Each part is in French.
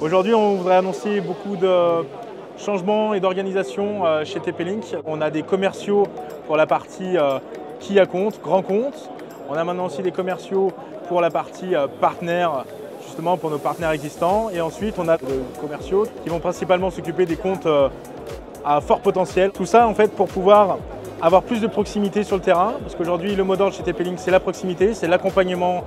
Aujourd'hui, on voudrait annoncer beaucoup de changements et d'organisation chez TP-Link. On a des commerciaux pour la partie key account, grand compte. On a maintenant aussi des commerciaux pour la partie partenaire, justement pour nos partenaires existants. Et ensuite, on a des commerciaux qui vont principalement s'occuper des comptes à fort potentiel. Tout ça, en fait, pour pouvoir avoir plus de proximité sur le terrain. Parce qu'aujourd'hui, le mot d'ordre chez TP-Link, c'est la proximité, c'est l'accompagnement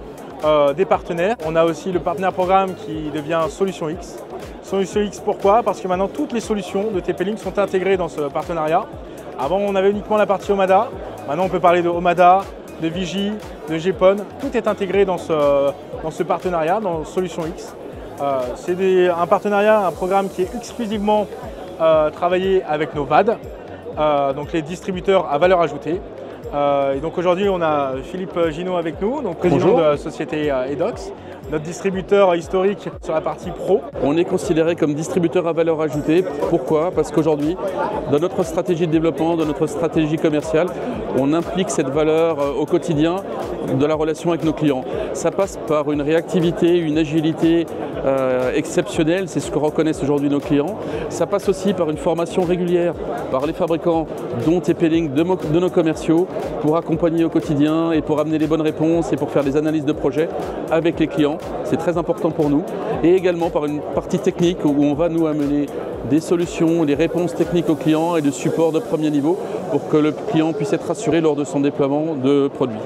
des partenaires. On a aussi le partenaire programme qui devient Solution X. Solution X, pourquoi? Parce que maintenant, toutes les solutions de TP-Link sont intégrées dans ce partenariat. Avant, on avait uniquement la partie Omada. Maintenant, on peut parler de Omada, de Vigie, de GPON. Tout est intégré dans ce partenariat, dans Solution X. C'est un partenariat, un programme qui est exclusivement travaillé avec nos VAD, donc les distributeurs à valeur ajoutée. Et donc aujourd'hui, on a Philippe Ginot avec nous, donc président Bonjour. de la société Edox, notre distributeur historique sur la partie pro. On est considéré comme distributeur à valeur ajoutée. Pourquoi? Parce qu'aujourd'hui, dans notre stratégie de développement, dans notre stratégie commerciale, on implique cette valeur au quotidien de la relation avec nos clients. Ça passe par une réactivité, une agilité exceptionnelle, c'est ce que reconnaissent aujourd'hui nos clients. Ça passe aussi par une formation régulière par les fabricants, dont TP-Link, de nos commerciaux, pour accompagner au quotidien et pour amener les bonnes réponses et pour faire des analyses de projet avec les clients. C'est très important pour nous. Et également par une partie technique où on va nous amener des solutions, des réponses techniques aux clients et de support de premier niveau pour que le client puisse être rassuré lors de son déploiement de produits.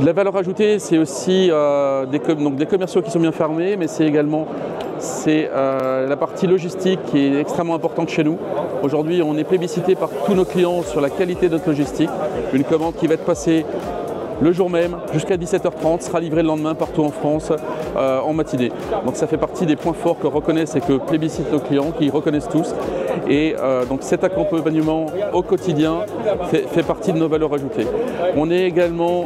La valeur ajoutée, c'est aussi des commerciaux qui sont bien fermés, mais c'est également la partie logistique qui est extrêmement importante chez nous. Aujourd'hui, on est plébiscité par tous nos clients sur la qualité de notre logistique. Une commande qui va être passée le jour même jusqu'à 17h30 sera livrée le lendemain partout en France en matinée. Donc ça fait partie des points forts que reconnaissent et que plébiscitent nos clients, qui reconnaissent tous. Et donc cet accompagnement au quotidien fait partie de nos valeurs ajoutées. On est également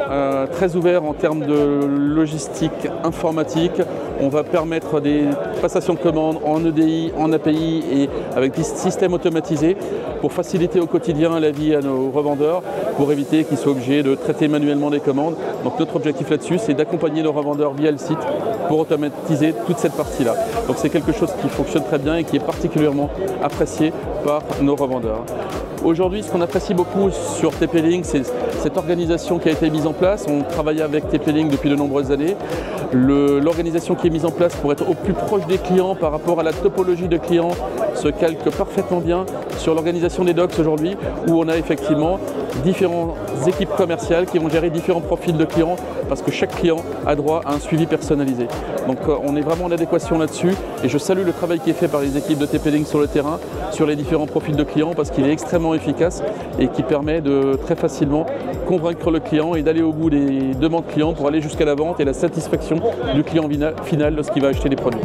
très ouvert en termes de logistique informatique. On va permettre des passations de commandes en EDI, en API et avec des systèmes automatisés pour faciliter au quotidien la vie à nos revendeurs, pour éviter qu'ils soient obligés de traiter manuellement des commandes. Donc notre objectif là-dessus, c'est d'accompagner nos revendeurs via le site pour automatiser toute cette partie-là. Donc c'est quelque chose qui fonctionne très bien et qui est particulièrement apprécié par nos revendeurs. Aujourd'hui, ce qu'on apprécie beaucoup sur TP-Link, c'est cette organisation qui a été mise en place. On travaille avec TP-Link depuis de nombreuses années. L'organisation qui est mise en place pour être au plus proche des clients par rapport à la topologie de clients se calque parfaitement bien sur l'organisation d'Edox aujourd'hui, où on a effectivement différentes équipes commerciales qui vont gérer différents profils de clients parce que chaque client a droit à un suivi personnalisé. Donc on est vraiment en adéquation là-dessus et je salue le travail qui est fait par les équipes de TP-Link sur le terrain, sur les différents profils de clients parce qu'il est extrêmement efficace et qui permet de très facilement convaincre le client et d'aller au bout des demandes clients pour aller jusqu'à la vente et la satisfaction du client final lorsqu'il va acheter les produits.